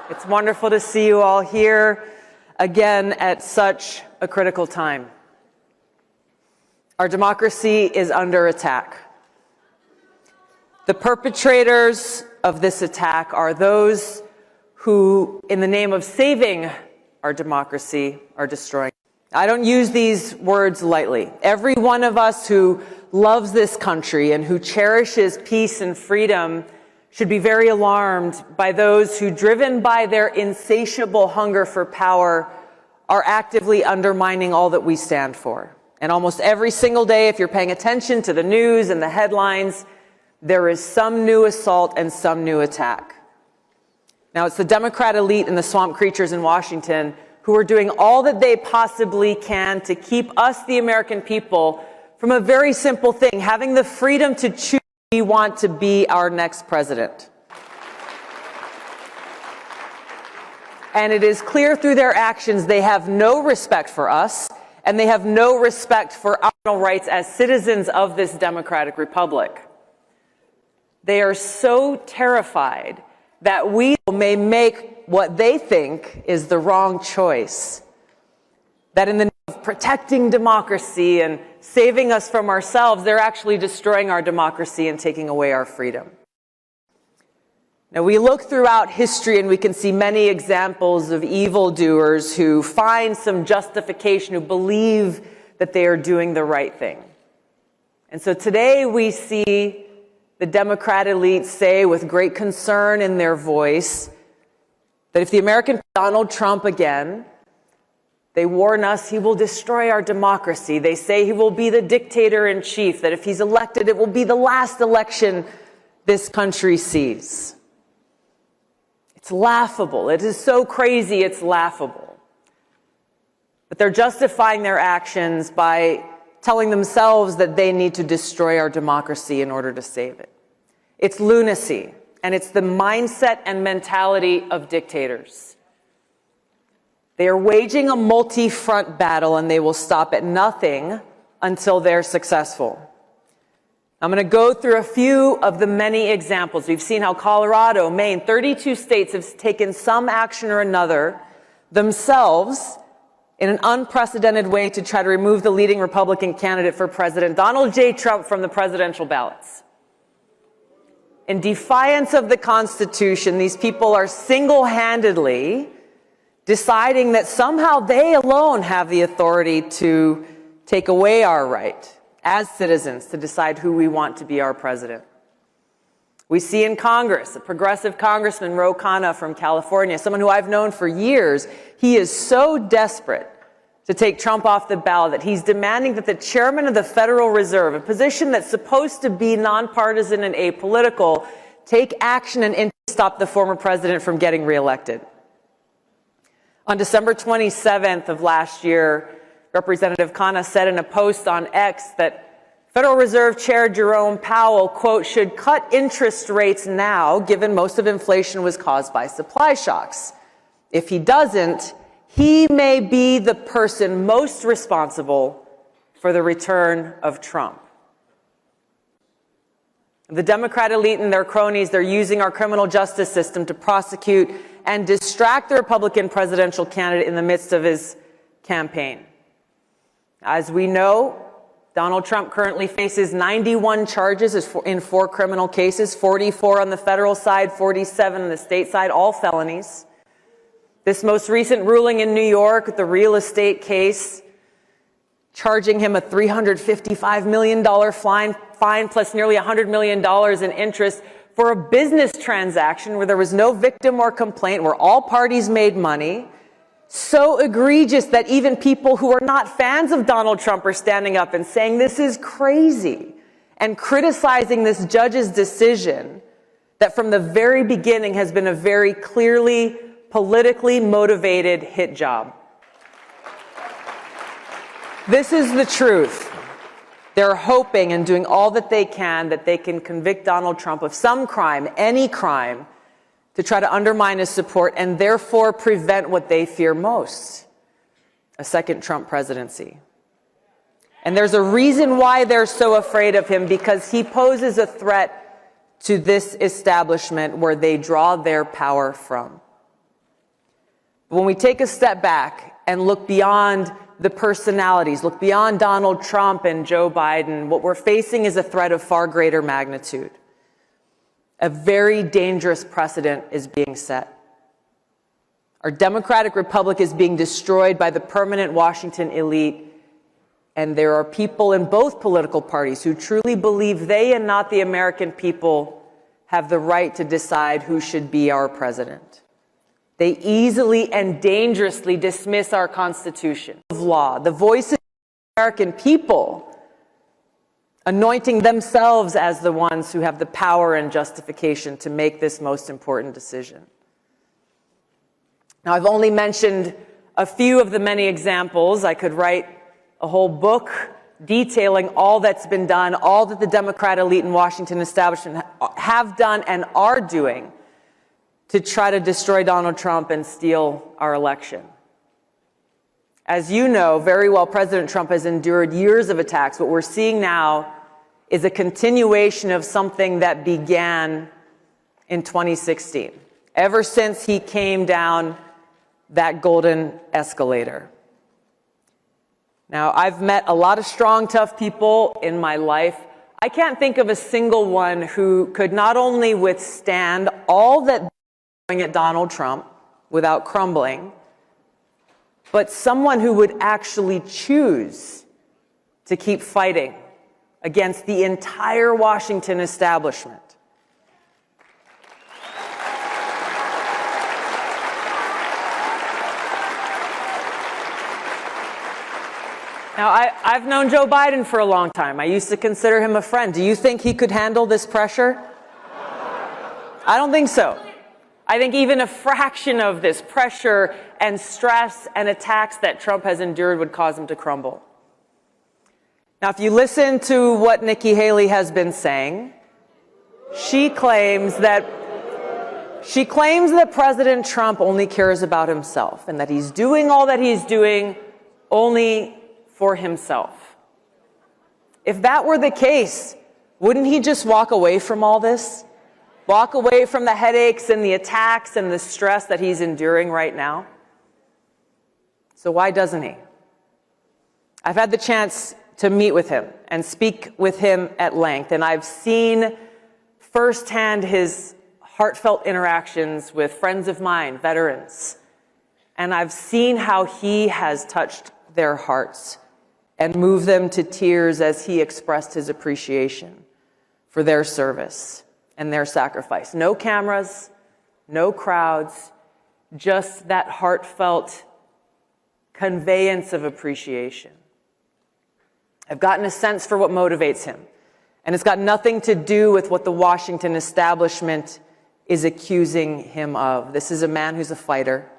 It's wonderful to see you all here again at such a critical time. Our democracy is under attack. The perpetrators of this attack are those who, in the name of saving our democracy, are destroying. I don't use these words lightly. Every one of us who loves this country and who cherishes peace and freedom should be very alarmed by those who, driven by their insatiable hunger for power, are actively undermining all that we stand for. And almost every single day, if you're paying attention to the news and the headlines, there is some new assault and some new attack. Now, it's the Democrat elite and the swamp creatures in Washington who are doing all that they possibly can to keep us, the American people, from a very simple thing, having the freedom to choose who we want to be our next president. And it is clear through their actions they have no respect for us, and they have no respect for our rights as citizens of this democratic republic. They are so terrified that we may make what they think is the wrong choice, that in the name of protecting democracy and saving us from ourselves, they're actually destroying our democracy and taking away our freedom. Now, we look throughout history and we can see many examples of evildoers who find some justification, who believe that they are doing the right thing. And so today we see the Democrat elite say with great concern in their voice that if the American Donald Trump again, they warn us he will destroy our democracy. They say he will be the dictator in chief, that if he's elected, it will be the last election this country sees. It's laughable. It is so crazy, it's laughable. But they're justifying their actions by telling themselves that they need to destroy our democracy in order to save it. It's lunacy, and it's the mindset and mentality of dictators. They are waging a multi-front battle, and they will stop at nothing until they're successful. I'm going to go through a few of the many examples. We've seen how Colorado, Maine, 32 states have taken some action or another themselves in an unprecedented way to try to remove the leading Republican candidate for president, Donald J. Trump, from the presidential ballots. In defiance of the Constitution, these people are single-handedly deciding that somehow they alone have the authority to take away our right as citizens to decide who we want to be our president. We see in Congress, a progressive congressman, Ro Khanna from California, someone who I've known for years. He is so desperate to take Trump off the ballot that he's demanding that the chairman of the Federal Reserve, a position that's supposed to be nonpartisan and apolitical, take action and stop the former president from getting reelected. On December 27th of last year, Representative Khanna said in a post on X that Federal Reserve Chair Jerome Powell, quote, should cut interest rates now, given most of inflation was caused by supply shocks. If he doesn't, he may be the person most responsible for the return of Trump. The Democrat elite and their cronies, they're using our criminal justice system to prosecute and distract the Republican presidential candidate in the midst of his campaign. As we know, Donald Trump currently faces 91 charges in 4 criminal cases, 44 on the federal side, 47 on the state side, all felonies. This most recent ruling in New York, the real estate case, charging him a $355 million fine plus nearly $100 million in interest for a business transaction where there was no victim or complaint, where all parties made money. So egregious that even people who are not fans of Donald Trump are standing up and saying this is crazy and criticizing this judge's decision that from the very beginning has been a very clearly politically motivated hit job. This is the truth. They're hoping and doing all that they can convict Donald Trump of some crime, any crime, to try to undermine his support and therefore prevent what they fear most, a second Trump presidency. And there's a reason why they're so afraid of him, because he poses a threat to this establishment where they draw their power from. But when we take a step back and look beyond the personalities, look beyond Donald Trump and Joe Biden, what we're facing is a threat of far greater magnitude. A very dangerous precedent is being set. Our democratic republic is being destroyed by the permanent Washington elite, and there are people in both political parties who truly believe they and not the American people have the right to decide who should be our president. They easily and dangerously dismiss our Constitution of law, the voices of the American people, anointing themselves as the ones who have the power and justification to make this most important decision. Now, I've only mentioned a few of the many examples. I could write a whole book detailing all that's been done, all that the Democrat elite and Washington establishment have done and are doing to try to destroy Donald Trump and steal our election. As you know very well, President Trump has endured years of attacks. What we're seeing now is a continuation of something that began in 2016, ever since he came down that golden escalator. Now, I've met a lot of strong, tough people in my life. I can't think of a single one who could not only withstand all that they're doing at Donald Trump without crumbling, but someone who would actually choose to keep fighting against the entire Washington establishment. Now, I've known Joe Biden for a long time. I used to consider him a friend. Do you think he could handle this pressure? I don't think so. I think even a fraction of this pressure and stress and attacks that Trump has endured would cause him to crumble. Now, if you listen to what Nikki Haley has been saying, she claims that President Trump only cares about himself and that he's doing all that he's doing only for himself. If that were the case, wouldn't he just walk away from all this? Walk away from the headaches and the attacks and the stress that he's enduring right now? So why doesn't he? I've had the chance to meet with him and speak with him at length, and I've seen firsthand his heartfelt interactions with friends of mine, veterans, and I've seen how he has touched their hearts and moved them to tears as he expressed his appreciation for their service and their sacrifice. No cameras, no crowds, just that heartfelt conveyance of appreciation. I've gotten a sense for what motivates him, and it's got nothing to do with what the Washington establishment is accusing him of. This is a man who's a fighter.